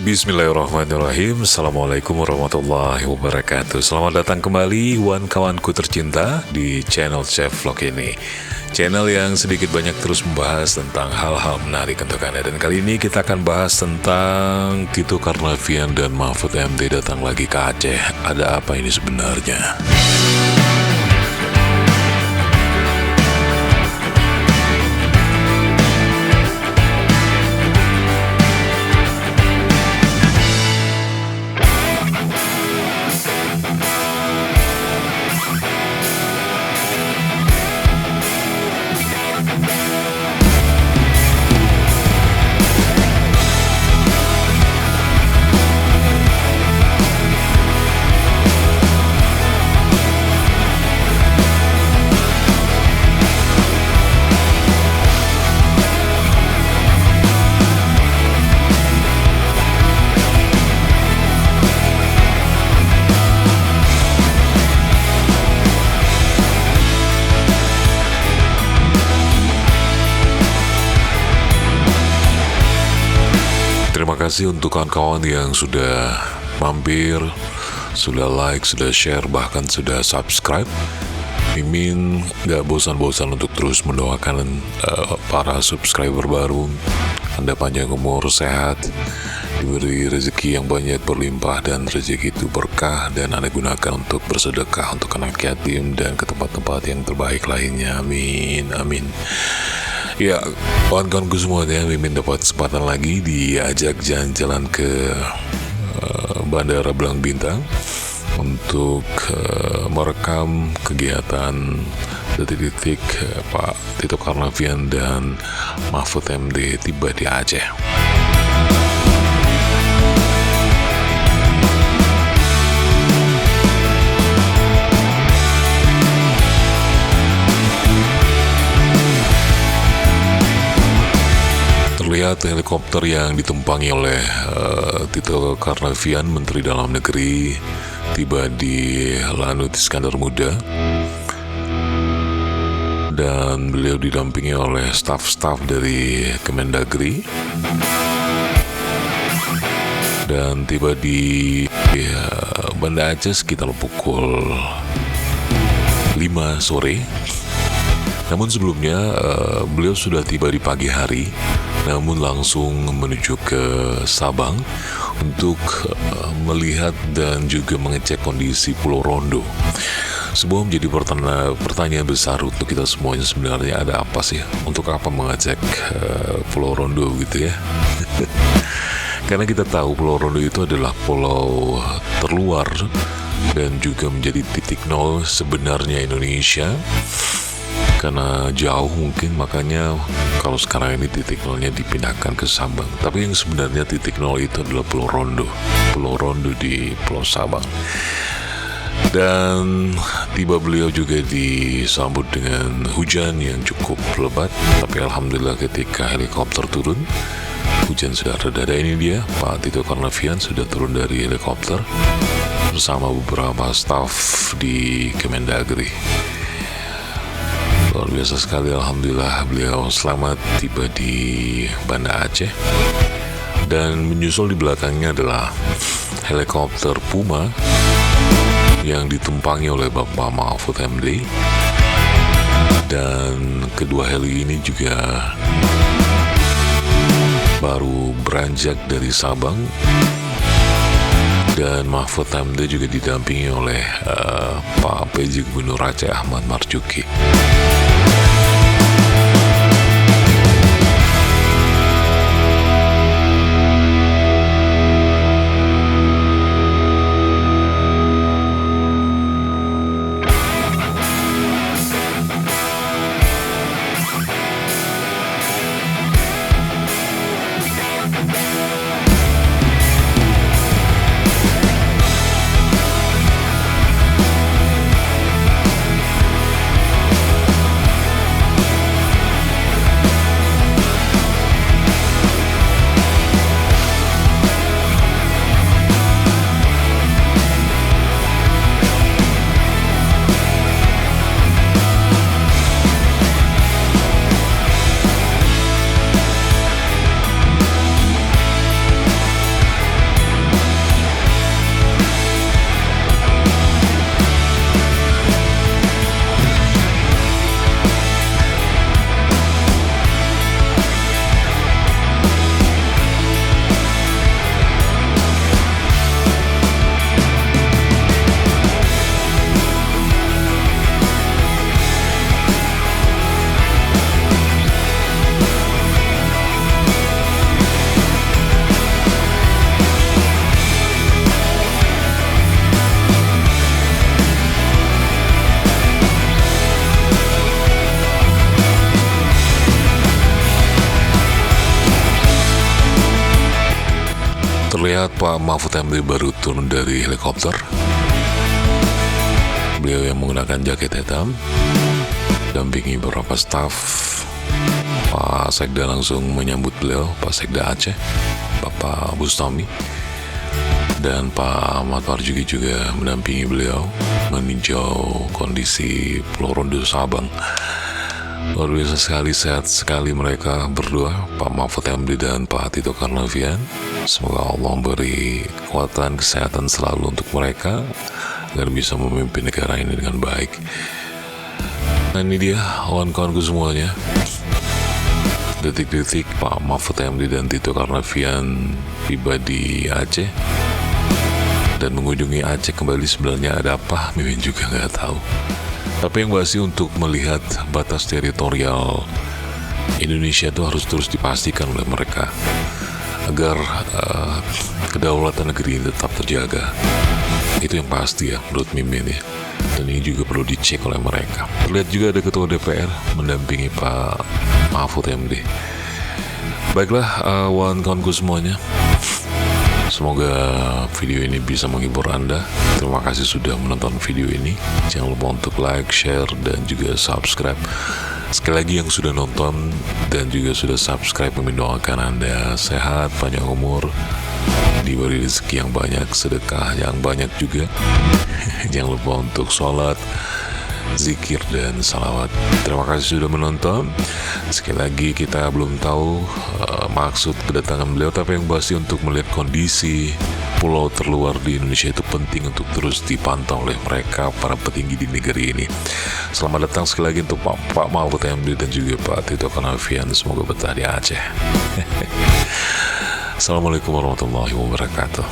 Bismillahirrahmanirrahim. Assalamualaikum warahmatullahi wabarakatuh. Selamat datang kembali kawan-kawanku tercinta di channel Chef Vlog ini, channel yang sedikit banyak terus membahas tentang hal-hal menarik untuk Anda. Dan kali ini kita akan bahas tentang Tito Karnavian dan Mahfud MD datang lagi ke Aceh. Ada apa ini sebenarnya? Terima kasih untuk kawan-kawan yang sudah mampir, sudah like, sudah share, bahkan sudah subscribe. Mimin gak bosan-bosan untuk terus mendoakan para subscriber baru. Anda panjang umur, sehat, diberi rezeki yang banyak berlimpah, dan rezeki itu berkah, dan Anda gunakan untuk bersedekah untuk anak yatim dan ke tempat-tempat yang terbaik lainnya. Amin, amin. Ya, kawan-kawanku semuanya, Mimin dapat kesempatan lagi diajak jalan-jalan ke Bandara Belang Bintang untuk merekam kegiatan detik-detik Pak Tito Karnavian dan Mahfud MD tiba di Aceh. Terlihat helikopter yang ditumpangi oleh Tito Karnavian, Menteri Dalam Negeri, tiba di Lanut Iskandar Muda, dan beliau didampingi oleh staf-staf dari Kemendagri, dan tiba di Banda Aceh sekitar pukul 5 sore. Namun sebelumnya beliau sudah tiba di pagi hari, namun langsung menuju ke Sabang untuk melihat dan juga mengecek kondisi Pulau Rondo. Sebuah menjadi pertanyaan besar untuk kita semuanya, sebenarnya ada apa sih? Untuk apa mengecek Pulau Rondo gitu ya? Karena kita tahu Pulau Rondo itu adalah pulau terluar dan juga menjadi titik nol sebenarnya Indonesia. Karena jauh mungkin, makanya kalau sekarang ini titik nolnya dipindahkan ke Sabang. Tapi yang sebenarnya titik nol itu adalah Pulau Rondo. Pulau Rondo di Pulau Sabang. Dan tiba beliau juga disambut dengan hujan yang cukup lebat. Tapi alhamdulillah ketika helikopter turun, hujan sudah reda. Dan ini dia, Pak Tito Karnavian sudah turun dari helikopter bersama beberapa staf di Kemendagri. Luar biasa sekali, alhamdulillah beliau selamat tiba di Banda Aceh. Dan menyusul di belakangnya adalah helikopter Puma yang ditumpangi oleh Bapak Mahfud MD. Dan kedua heli ini juga baru beranjak dari Sabang. Dan Mahfud MD juga didampingi oleh Pak PJ Gubernur Aceh Ahmad Marzuki. Terlihat Pak Mahfud MD baru turun dari helikopter. Beliau yang menggunakan jaket hitam, dampingi beberapa staf. Pak Sekda langsung menyambut beliau, Pak Sekda Aceh, Bapak Bustami, dan Pak Ahmad Marzuki juga mendampingi beliau meninjau kondisi Pulau Rondo Sabang. Luar biasa sekali, sehat sekali mereka berdua, Pak Mahfud MD dan Pak Tito Karnavian. Semoga Allah memberi kekuatan, kesehatan selalu untuk mereka agar bisa memimpin negara ini dengan baik. Nah, ini dia kawan-kawanku semuanya, detik-detik Pak Mahfud MD dan Tito Karnavian tiba di Aceh dan mengunjungi Aceh kembali. Sebenarnya ada apa, Mimin juga nggak tahu. Tapi yang pasti untuk melihat batas teritorial Indonesia itu harus terus dipastikan oleh mereka agar kedaulatan negeri ini tetap terjaga. Itu yang pasti ya menurut Mimin ya. Dan ini juga perlu dicek oleh mereka. Terlihat juga ada Ketua DPR mendampingi Pak Mahfud MD. Baiklah, kawan-kawanku semuanya, semoga video ini bisa menghibur Anda. Terima kasih sudah menonton video ini. Jangan lupa untuk like, share, dan juga subscribe. Sekali lagi yang sudah nonton dan juga sudah subscribe, mendoakan Anda sehat, panjang umur, diberi rezeki yang banyak, sedekah yang banyak juga. Jangan lupa untuk sholat, zikir, dan salawat. Terima kasih sudah menonton. Sekali lagi kita belum tahu maksud kedatangan beliau, tapi yang pasti untuk melihat kondisi pulau terluar di Indonesia itu penting untuk terus dipantau oleh mereka, para petinggi di negeri ini. Selamat datang sekali lagi untuk Pak Mahfud MD dan juga Pak Tito Karnavian. Semoga betah di Aceh. Assalamualaikum warahmatullahi wabarakatuh.